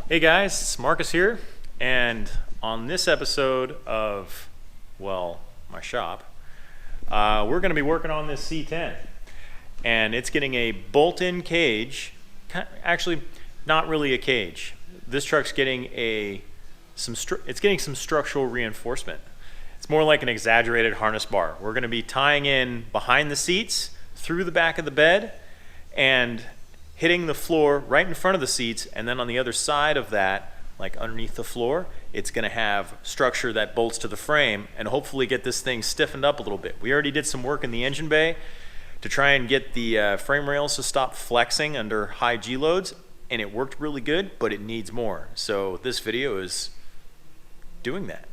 Hey guys, it's Marcus here, and on this episode of, well, my shop, we're going to be working on this C10, and it's getting a bolt-in cage. Actually, not really a cage. This truck's getting some structural reinforcement. It's more like an exaggerated harness bar. We're going to be tying in behind the seats, through the back of the bed, and hitting the floor right in front of the seats, and then on the other side of that, like underneath the floor, it's going to have structure that bolts to the frame and hopefully get this thing stiffened up a little bit. We already did some work in the engine bay to try and get the frame rails to stop flexing under high G loads, and it worked really good, but it needs more. So this video is doing that.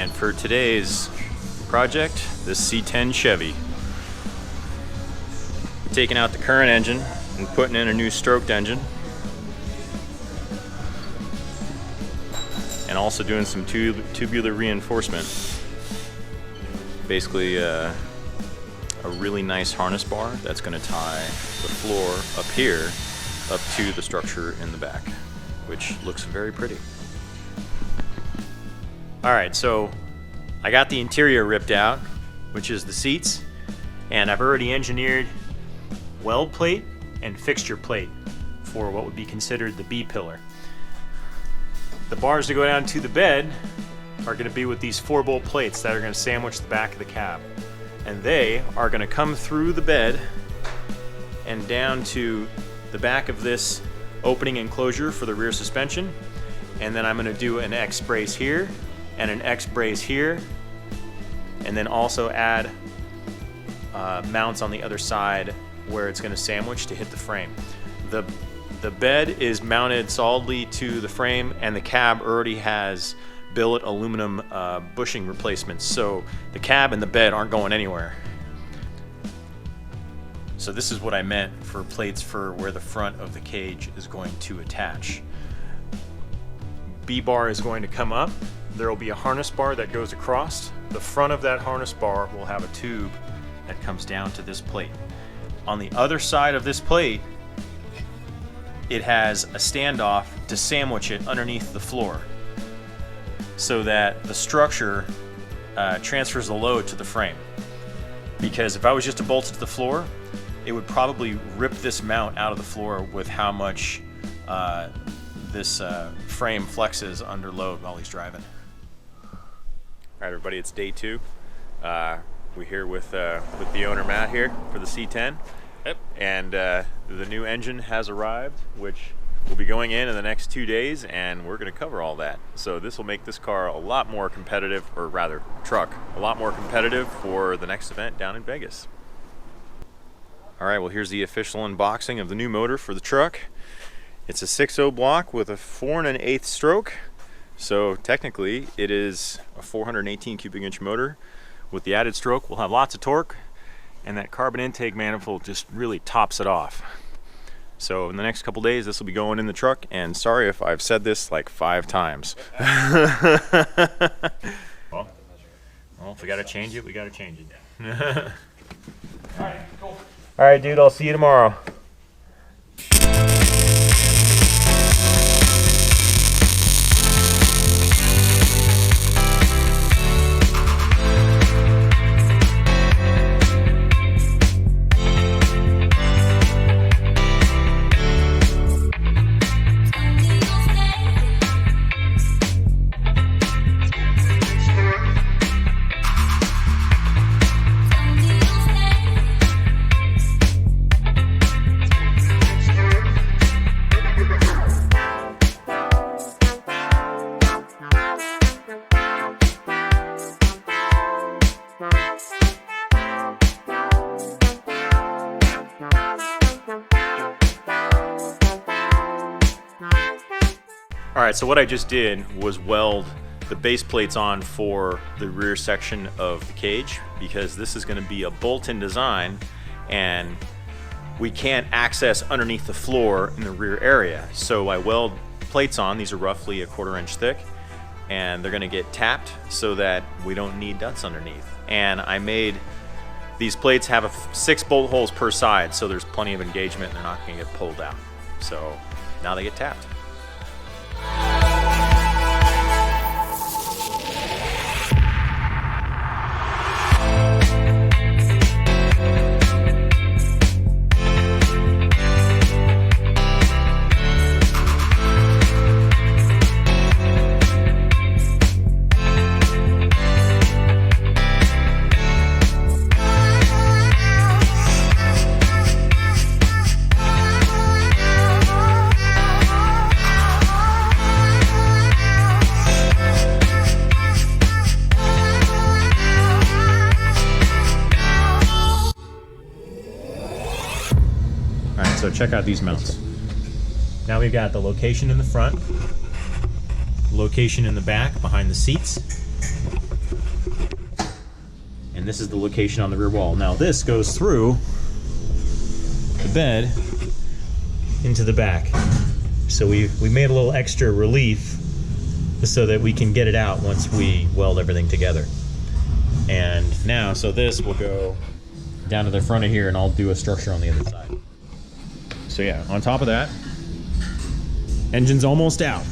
And for today's project, this C10 Chevy, taking out the current engine and putting in a new stroked engine, and also doing some tubular reinforcement. Basically a really nice harness bar that's going to tie the floor up here up to the structure in the back, which looks very pretty. Alright, so I got the interior ripped out, which is the seats, and I've already engineered weld plate and fixture plate for what would be considered the B pillar. The bars to go down to the bed are going to be with these 4-bolt plates that are going to sandwich the back of the cab, and they are going to come through the bed and down to the back of this opening enclosure for the rear suspension, and then I'm going to do an X brace here and an X brace here, and then also add mounts on the other side where it's going to sandwich to hit the frame. The bed is mounted solidly to the frame, and the cab already has billet aluminum bushing replacements, so the cab and the bed aren't going anywhere. So this is what I meant for plates for where the front of the cage is going to attach. B bar is going to come up. There will be a harness bar that goes across. The front of that harness bar will have a tube that comes down to this plate. On the other side of this plate, it has a standoff to sandwich it underneath the floor so that the structure transfers the load to the frame. Because if I was just to bolt it to the floor, it would probably rip this mount out of the floor with how much this frame flexes under load while he's driving. Alright everybody, it's day 2. We're here with the owner Matt here for the C10. Yep. And the new engine has arrived, which will be going in the next 2 days, and we're going to cover all that. So this will make this car a lot more competitive, or rather, truck, a lot more competitive for the next event down in Vegas. Alright, well here's the official unboxing of the new motor for the truck. It's a 6.0 block with a 4 1/8 stroke. So technically it is a 418 cubic inch motor. With the added stroke, we'll have lots of torque, and that carbon intake manifold just really tops it off. So in the next couple days this will be going in the truck, and sorry if I've said this like 5 times. well, if we gotta change it, we gotta change it. Alright, cool. Alright dude, I'll see you tomorrow. Alright, so what I just did was weld the base plates on for the rear section of the cage, because this is going to be a bolt-in design and we can't access underneath the floor in the rear area. So I weld plates on. These are roughly 1/4 inch thick, and they're going to get tapped so that we don't need nuts underneath. And I made these plates have 6 bolt holes per side, so there's plenty of engagement and they're not going to get pulled out. So now they get tapped. So check out these mounts. Now we've got the location in the front, location in the back behind the seats, and this is the location on the rear wall. Now this goes through the bed into the back. So we made a little extra relief so that we can get it out once we weld everything together. And now, so this will go down to the front of here, and I'll do a structure on the other side. So yeah, on top of that, engine's almost out.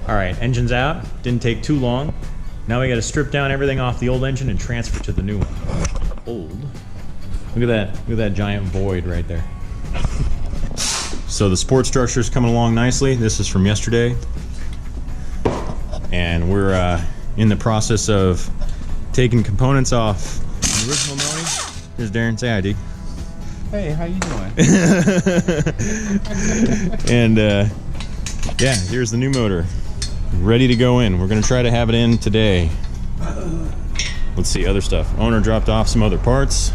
Alright, engine's out. Didn't take too long. Now we gotta strip down everything off the old engine and transfer to the new one. Old. Look at that giant void right there. So the support structure is coming along nicely. This is from yesterday. And we're in the process of taking components off the original motor. Here's Darren. Say hi, D. Hey, how you doing? And yeah, here's the new motor. Ready to go in. We're gonna try to have it in today. Let's see, other stuff. Owner dropped off some other parts.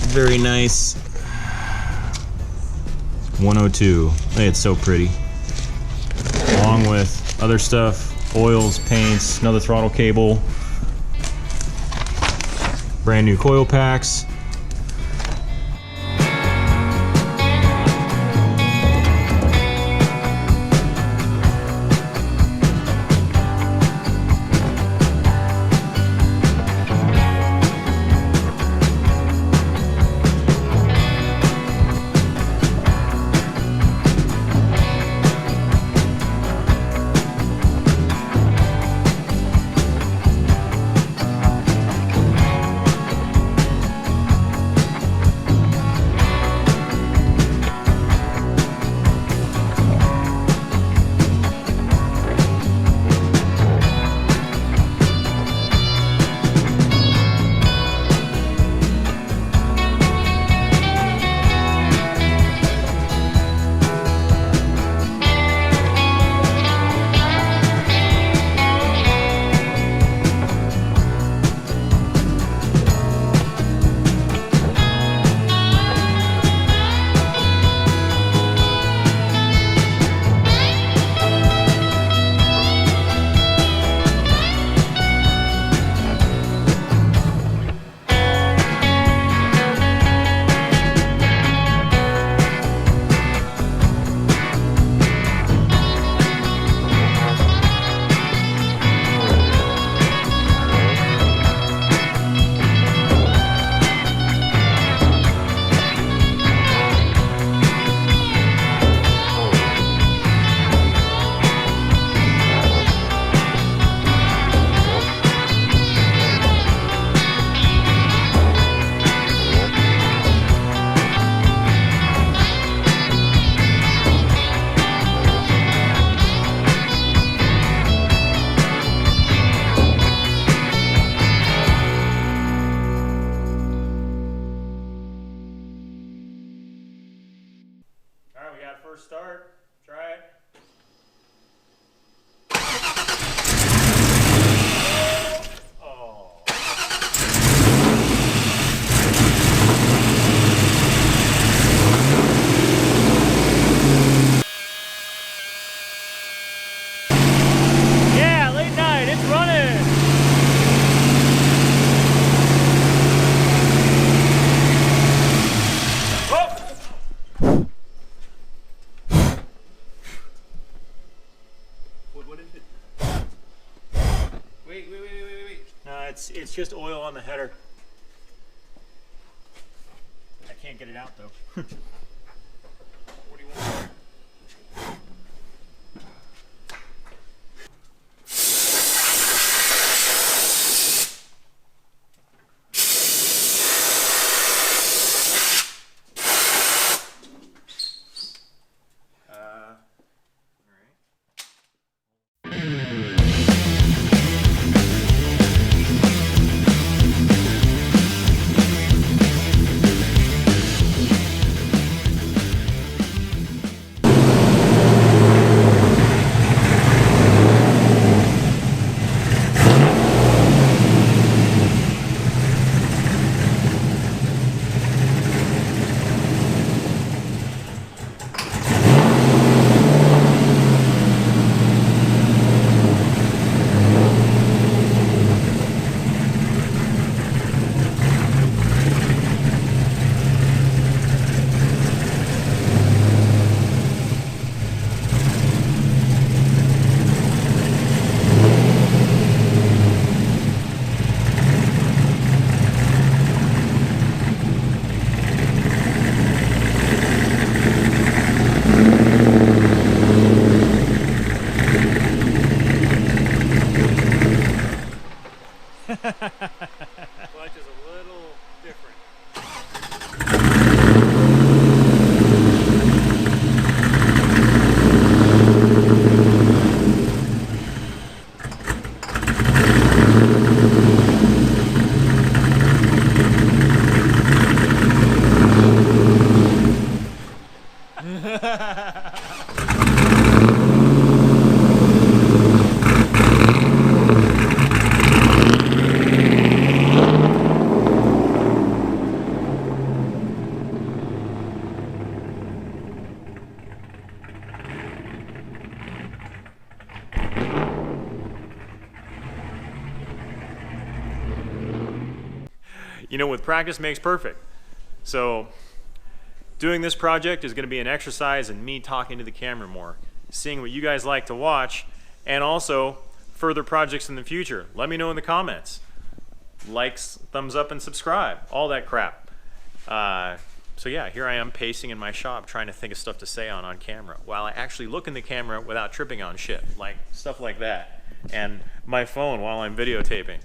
Very nice 102. Hey, it's so pretty. Along with other stuff, oils, paints, another throttle cable, brand new coil packs. that first start. Try it. Oh. Yeah, late night, it's running. What is it? Wait. No, it's just oil on the header. I can't get it out though. What do you want? Clutch is a little different. You know, with practice makes perfect. So doing this project is going to be an exercise in me talking to the camera more, seeing what you guys like to watch, and also further projects in the future. Let me know in the comments. Likes, thumbs up, and subscribe. All that crap. So yeah, here I am pacing in my shop trying to think of stuff to say on camera while I actually look in the camera without tripping on shit, like stuff like that. And my phone while I'm videotaping.